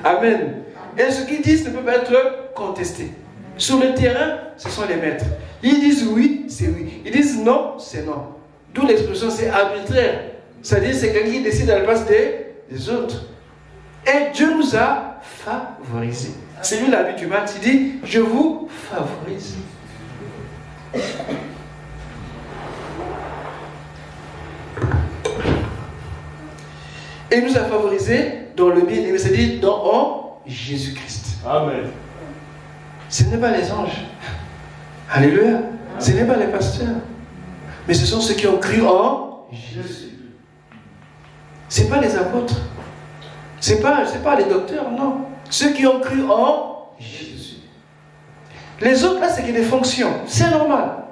Amen. Et ce qu'ils disent ne peut pas être contesté. Sur le terrain, ce sont les maîtres. Ils disent oui, c'est oui. Ils disent non, c'est non. D'où l'expression c'est arbitraire. C'est-à-dire c'est quelqu'un qui décide à la place des autres. Et Dieu nous a favorisés. C'est lui l'arbitre du match. Il dit, je vous favorise. Et il nous a favorisés dans le bien-aimé, c'est-à-dire en Jésus-Christ. Amen. Ce n'est pas les anges. Alléluia. Ce n'est pas les pasteurs. Mais ce sont ceux qui ont cru en Jésus. Ce n'est pas les apôtres. Ce n'est pas les docteurs, non. Ceux qui ont cru en Jésus. Les autres, là, c'est que des fonctions. C'est normal.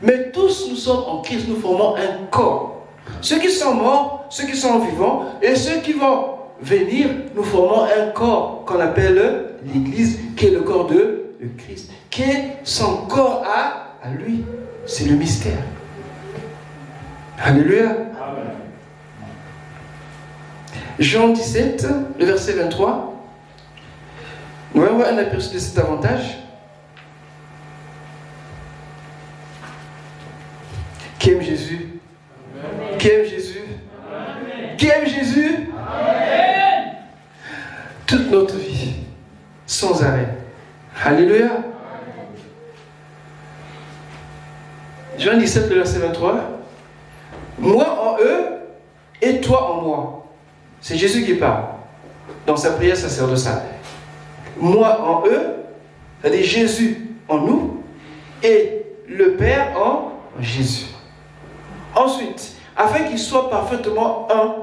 Mais tous, nous sommes en Christ, nous formons un corps. Ceux qui sont morts, ceux qui sont vivants, et ceux qui vont venir, nous formons un corps qu'on appelle l'Église, qui est le corps de Christ, qui est son corps à lui. C'est le mystère. Alléluia. Amen. Jean 17, le verset 23. Nous allons voir un aperçu de cet avantage. Qui aime Jésus? Amen. Qui aime Jésus? Amen. Qui aime Jésus? Amen. Toute notre vie, sans arrêt. Alléluia. Amen. Jean 17, le verset 23. Moi en eux et toi en moi. C'est Jésus qui parle. dans sa prière sacerdotale. Moi en eux, c'est-à-dire Jésus en nous, et le Père en Jésus. Ensuite, afin qu'ils soient parfaitement un,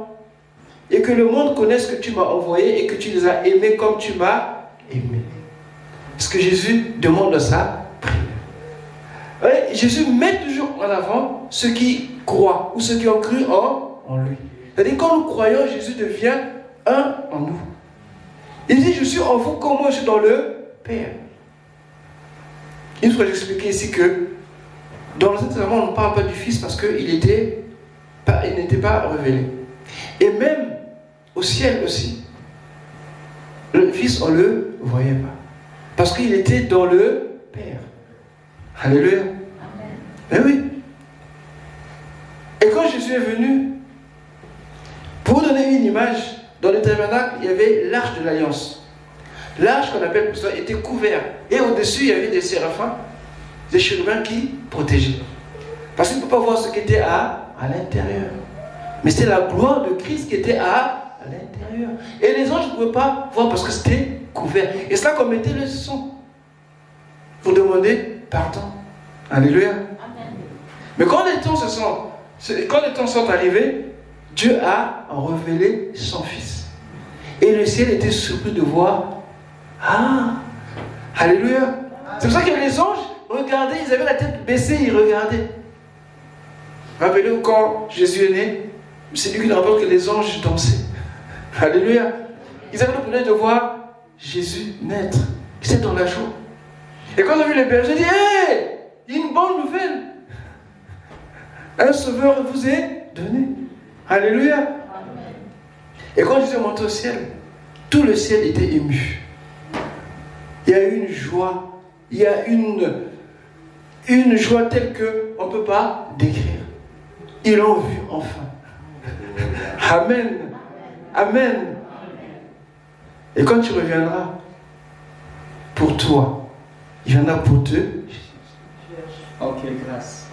et que le monde connaisse que tu m'as envoyé et que tu les as aimés comme tu m'as aimé. Ce que Jésus demande à sa prière. Ouais, Jésus met toujours en avant ceux qui croient ou ceux qui ont cru en lui. C'est-à-dire quand nous croyons, Jésus devient un en nous. Il dit, je suis en vous comme moi je suis dans le Père. Une fois j'expliquais ici que dans l'Ancien Testament, on ne parle pas du Fils parce qu'il n'était pas révélé. Et même au ciel aussi, le Fils, on ne le voyait pas. Parce qu'il était dans le Père. Alléluia. Mais oui. Et quand Jésus est venu, pour vous donner une image, dans le tabernacle, il y avait l'arche de l'alliance. L'arche qu'on appelle pour ça était couvert. Et au-dessus, il y avait des séraphins, des chérubins qui protégeaient. Parce qu'il ne peut pas voir ce qui était à l'intérieur. Mais c'était la gloire de Christ qui était à l'intérieur. Et les anges ne pouvaient pas voir parce que c'était couvert. Et c'est là qu'on mettait le son pour demander pardon. Alléluia. Amen. Mais quand les temps sont arrivés, Dieu a révélé son Fils. Et le ciel était surpris de voir. Ah, alléluia. C'est pour ça que les anges regardaient, ils avaient la tête baissée, ils regardaient. Rappelez-vous quand Jésus est né, c'est lui qui nous rapporte que les anges dansaient. Alléluia. Ils avaient le bonheur de voir Jésus naître. Ils étaient dans la joie. Et quand on a vu les bergers, ils ont dit, hé, il y a une bonne nouvelle. Un sauveur vous est donné. Alléluia. Amen. Et quand Jésus est monté au ciel, tout le ciel était ému. Il y a eu une joie. Il y a une joie telle qu'on ne peut pas décrire. Ils l'ont vu enfin. Amen. Amen. Et quand tu reviendras, pour toi, il y en a pour te. Ok, grâce.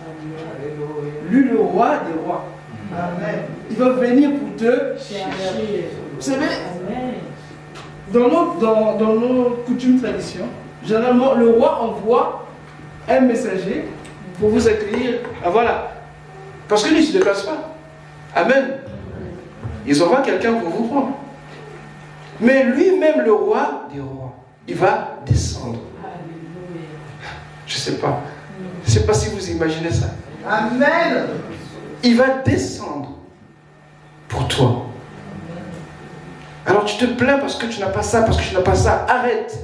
Lui, le roi des rois. Amen. Il va venir pour te chercher. Vous savez, dans nos coutumes, traditions, généralement, le roi envoie un messager pour vous accueillir. Ah voilà. Parce que lui, il ne se déplace pas. Amen. Ils envoient quelqu'un pour vous prendre. Mais lui-même, le roi des rois, il va descendre. Je ne sais pas. Je ne sais pas si vous imaginez ça. Amen. Il va descendre pour toi. Alors tu te plains parce que tu n'as pas ça, parce que tu n'as pas ça. Arrête.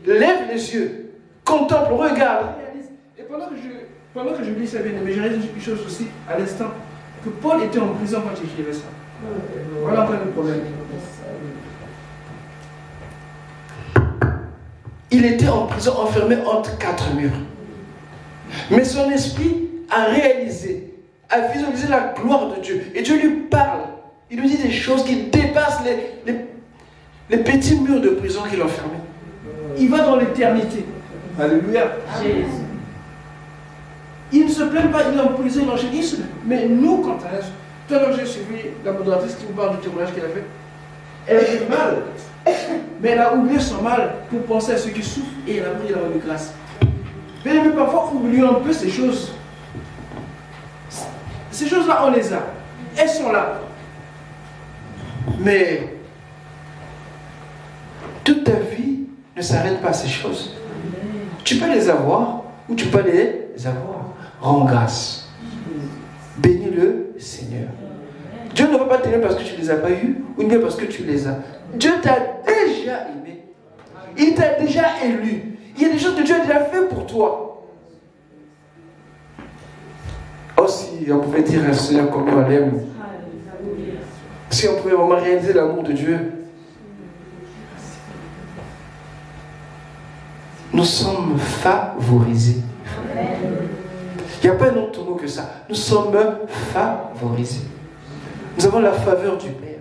Lève les yeux. Contemple, regarde. Et pendant que je lis ça, bien aimé, je réalise une chose aussi à l'instant. Que Paul était en prison quand il écrivait ça. Voilà encore le problème. Il était en prison, enfermé entre 4 murs. Mais son esprit a réalisé, a visualisé la gloire de Dieu. Et Dieu lui parle. Il lui dit des choses qui dépassent les petits murs de prison qu'il enfermait. Il va dans l'éternité. Alléluia. Jésus. Il ne se plaint pas, il est en prison, il enchaîne. Mais nous, quand à l'âge, tout à l'heure j'ai suivi la modératrice qui vous parle du témoignage qu'elle a fait. Elle a eu mal. Mais elle a oublié son mal pour penser à ceux qui souffrent et elle a pris la de grâce. Mais parfois, oublions un peu ces choses. Ces choses-là, on les a. Elles sont là. Mais toute ta vie ne s'arrête pas à ces choses. Tu peux les avoir ou tu peux les avoir. Rends grâce. Bénis le Seigneur. Dieu ne va pas t'aimer parce que tu ne les as pas eus ou bien parce que tu les as. Dieu t'a déjà aimé. Il t'a déjà élu. Il y a des choses que Dieu a déjà fait pour toi. Oh, si on pouvait dire à Seigneur combien on l'aime. Si on pouvait vraiment réaliser l'amour de Dieu. Nous sommes favorisés. Il n'y a pas un autre mot que ça. Nous sommes favorisés. Nous avons la faveur du Père.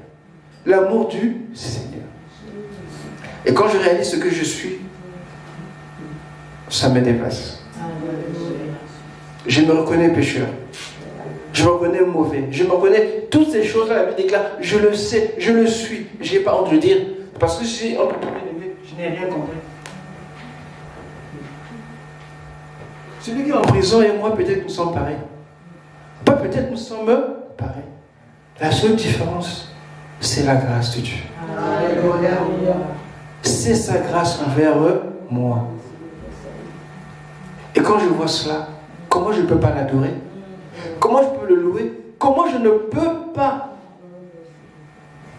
L'amour du Seigneur. Et quand je réalise ce que je suis, ça me dépasse. Je me reconnais pécheur. Je me reconnais mauvais. Je me reconnais toutes ces choses-là. La Bible déclare, je le sais, je le suis. Je n'ai pas honte de le dire. Parce que si on peut pas m'élever, je n'ai rien compris. Celui qui est en prison et moi, peut-être nous sommes pareils. Pas peut-être nous sommes pareils. La seule différence, c'est la grâce de Dieu. C'est sa grâce envers moi. Et quand je vois cela, comment je ne peux pas l'adorer? Comment je peux le louer? Comment je ne peux pas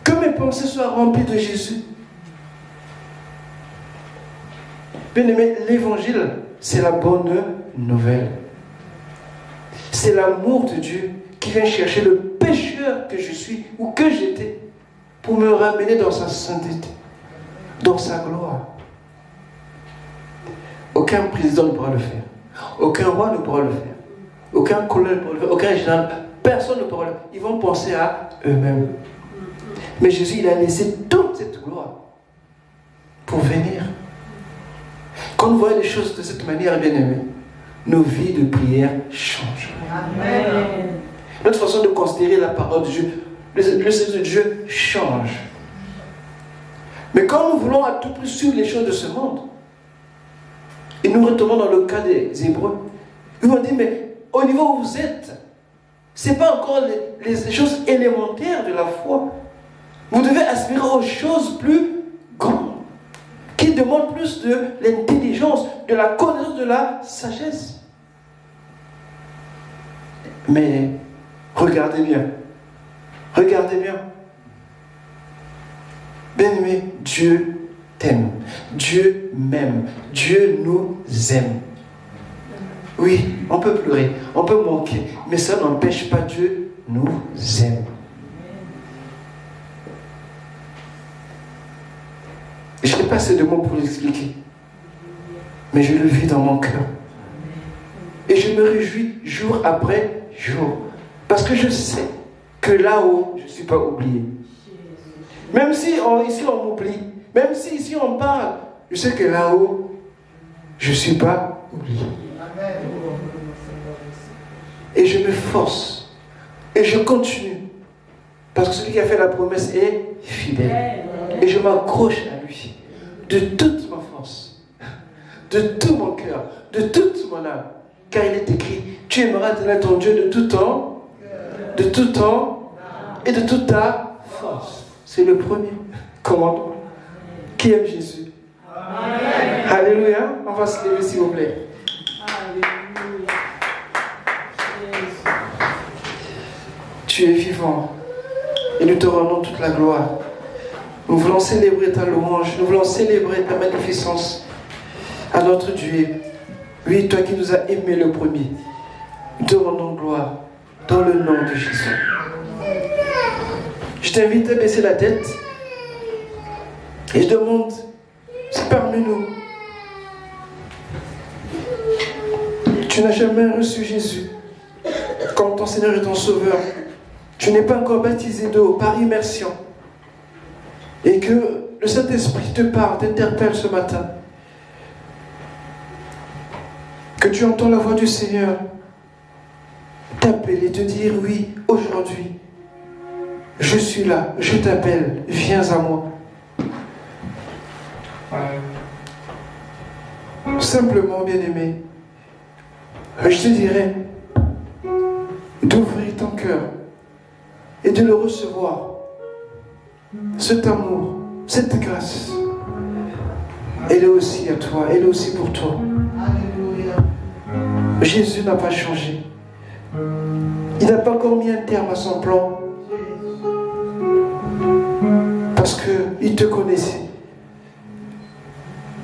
que mes pensées soient remplies de Jésus? Bien-aimé, l'évangile, c'est la bonne nouvelle. C'est l'amour de Dieu qui vient chercher le pécheur que je suis ou que j'étais pour me ramener dans sa sainteté, dans sa gloire. Aucun président ne pourra le faire. Aucun roi ne pourra le faire. Aucun colonel ne pourra le faire. Aucun général. Personne ne pourra le faire. Ils vont penser à eux-mêmes. Mais Jésus, il a laissé toute cette gloire pour venir. Quand nous voyons les choses de cette manière, bien aimés, nos vies de prière changent. Amen. Notre façon de considérer la parole de Dieu, le service de Dieu change. Mais quand nous voulons à tout prix suivre les choses de ce monde, et nous retournons dans le cas des Hébreux, ils vont dire, mais au niveau où vous êtes, ce n'est pas encore les choses élémentaires de la foi. Vous devez aspirer aux choses plus grandes, qui demandent plus de l'intelligence, de la connaissance, de la sagesse. Mais regardez bien. Regardez bien. Bien-aimé, Dieu t'aime. Dieu m'aime. Dieu nous aime. Oui, on peut pleurer, on peut manquer, mais ça n'empêche pas Dieu nous aime. Et je n'ai pas assez de mots pour l'expliquer, mais je le vis dans mon cœur. Et je me réjouis jour après jour, parce que je sais que là-haut, je ne suis pas oublié. Même si ici on m'oublie, même si ici on parle, je sais que là-haut, je ne suis pas oublié. Et je me force, et je continue, parce que celui qui a fait la promesse est fidèle. Et je m'accroche à lui, de toute ma force, de tout mon cœur, de toute mon âme. Car il est écrit, tu aimeras ton Dieu de tout temps et de toute ta force. C'est le premier commandement. Qui aime Jésus? Amen. Alléluia. On va se lever s'il vous plaît. Alléluia. Tu es vivant et nous te rendons toute la gloire. Nous voulons célébrer ta louange, nous voulons célébrer ta magnificence à notre Dieu. Oui, toi qui nous as aimés le premier, nous te rendons gloire dans le nom de Jésus. Je t'invite à baisser la tête et je demande, si parmi nous, tu n'as jamais reçu Jésus comme ton Seigneur et ton Sauveur, tu n'es pas encore baptisé d'eau par immersion, et que le Saint-Esprit te parle, t'interpelle ce matin, que tu entends la voix du Seigneur t'appeler et te dire, oui, aujourd'hui, je suis là, je t'appelle, viens à moi. Simplement, bien-aimé, je te dirais d'ouvrir ton cœur et de le recevoir. Cet amour, cette grâce, elle est aussi à toi, elle est aussi pour toi. Alléluia. Jésus n'a pas changé. Il n'a pas encore mis un terme à son plan. Parce qu'il te connaissait.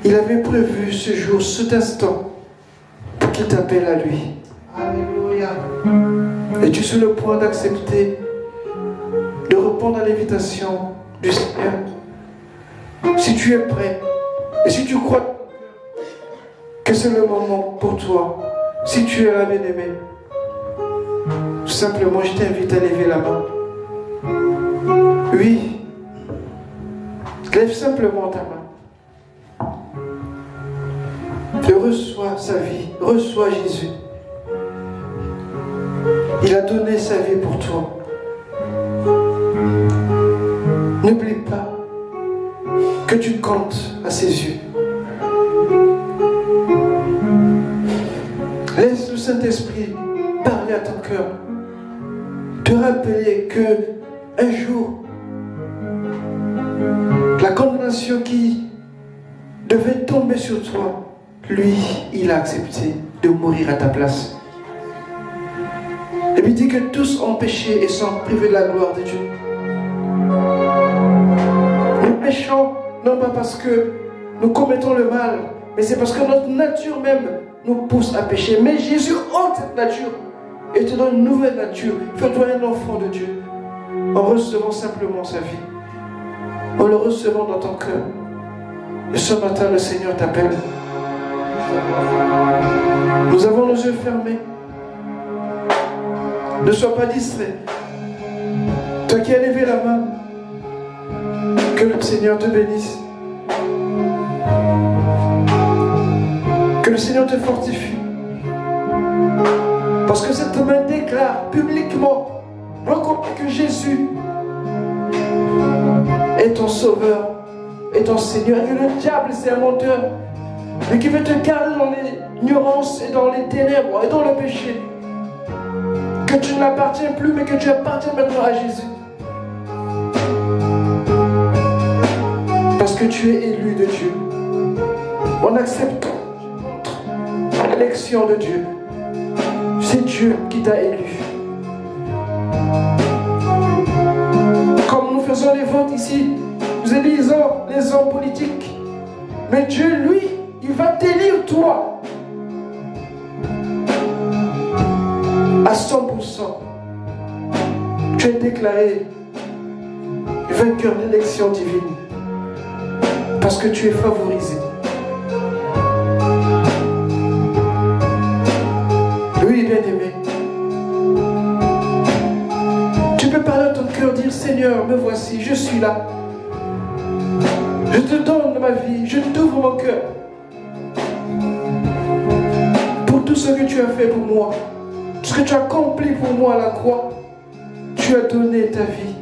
Il avait prévu ce jour, cet instant, pour qu'il t'appelle à lui. Alléluia. Et tu es sur le point d'accepter, de répondre à l'invitation du Seigneur. Si tu es prêt, et si tu crois que c'est le moment pour toi, si tu es là, bien-aimé, tout simplement, je t'invite à lever la main. Oui, lève simplement ta main. Et reçois sa vie, reçois Jésus. Il a donné sa vie pour toi. N'oublie pas que tu comptes à ses yeux. Laisse le Saint-Esprit parler à ton cœur. Te rappeler que un jour, la condamnation qui devait tomber sur toi, lui, il a accepté de mourir à ta place. Et puis il dit que tous ont péché et sont privés de la gloire de Dieu. Nous péchons non pas parce que nous commettons le mal, mais c'est parce que notre nature même nous pousse à pécher. Mais Jésus ôte cette nature et te donne une nouvelle nature. Fais-toi un enfant de Dieu en recevant simplement sa vie, en le recevant dans ton cœur. Et ce matin, le Seigneur t'appelle. Nous avons nos yeux fermés. Ne sois pas distrait. Toi qui as levé la main, que le Seigneur te bénisse. Que le Seigneur te fortifie. Parce que cette main déclare publiquement, reconnais que Jésus est ton sauveur, est ton Seigneur, et que le diable c'est un menteur, mais qui veut te garder dans l'ignorance et dans les ténèbres et dans le péché. Que tu ne l'appartiens plus, mais que tu appartiens maintenant à Jésus. Parce que tu es élu de Dieu. En acceptant l'élection de Dieu, c'est Dieu qui t'a élu. Comme nous faisons les votes ici, nous élisons les hommes politiques. Mais Dieu, lui, il va t'élire toi à 100%. Tu es déclaré vainqueur de l'élection divine parce que tu es favorisé. Oui, bien-aimé. Tu peux parler à ton cœur, dire Seigneur, me voici, je suis là. Je te donne ma vie, je t'ouvre mon cœur pour tout ce que tu as fait pour moi, tout ce que tu as accompli pour moi à la croix. Tu as donné ta vie.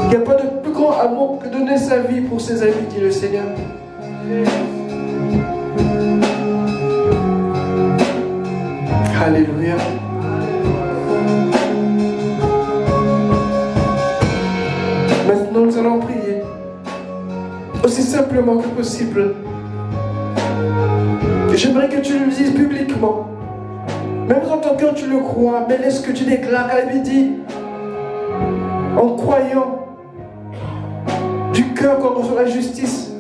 Il n'y a pas de plus grand amour que donner sa vie pour ses amis, dit le Seigneur. Alléluia. Maintenant, nous allons prier aussi simplement que possible. J'aimerais que tu le dises publiquement. Même dans ton cœur, tu le crois, mais laisse que tu déclares. La Bible dit, en croyant du cœur qu'on reçoit la justice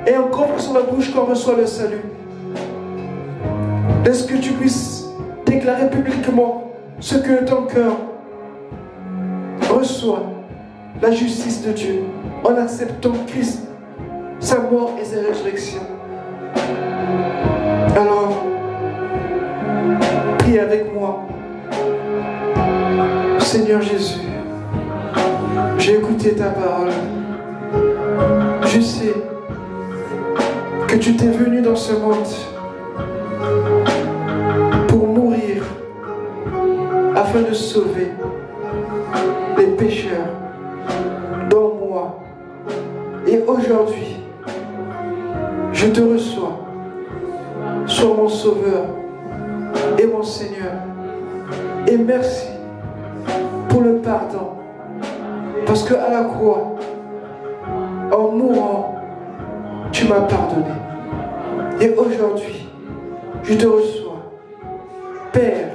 et en confessant la bouche qu'on reçoit le salut. Laisse que tu puisses déclarer publiquement ce que ton cœur reçoit, la justice de Dieu, en acceptant Christ, sa mort et sa résurrection. Alors, prie avec moi. Seigneur Jésus, j'ai écouté ta parole. Je sais que tu t'es venu dans ce monde pour mourir afin de sauver les pécheurs, dont moi. Et aujourd'hui, je te reçois. Sois mon Sauveur et mon Seigneur. Et merci pour le pardon. Parce qu'à la croix, en mourant, tu m'as pardonné. Et aujourd'hui, je te reçois. Père,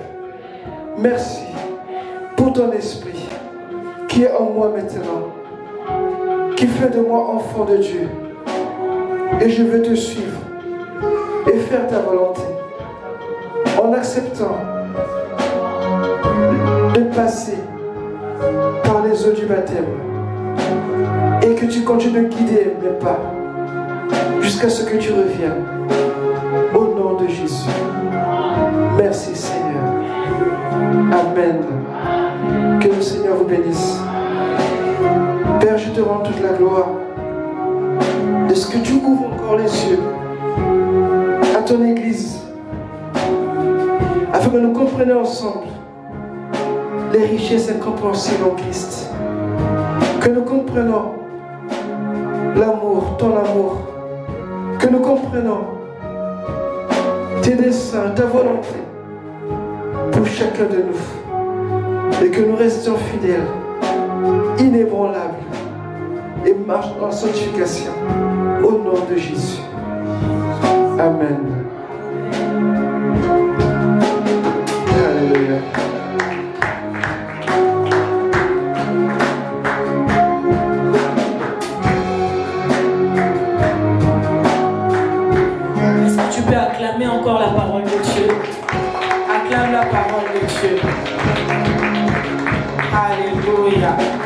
merci pour ton esprit qui est en moi maintenant, qui fait de moi enfant de Dieu. Et je veux te suivre et faire ta volonté en acceptant de passer par les eaux du baptême et que tu continues de guider mes pas jusqu'à ce que tu reviennes. Au nom de Jésus. Merci Seigneur. Amen. Que le Seigneur vous bénisse. Père, je te rends toute la gloire de ce que tu ouvres encore les yeux à ton Église, afin que nous comprenions ensemble les richesses incompréhensibles en Christ, que nous comprenons l'amour, ton amour, que nous comprenons tes desseins, ta volonté pour chacun de nous et que nous restions fidèles, inébranlables et marchons en sanctification au nom de Jésus. Amen. Alléluia. Est-ce que tu peux acclamer encore la parole de Dieu? Acclame la parole de Dieu. Alléluia.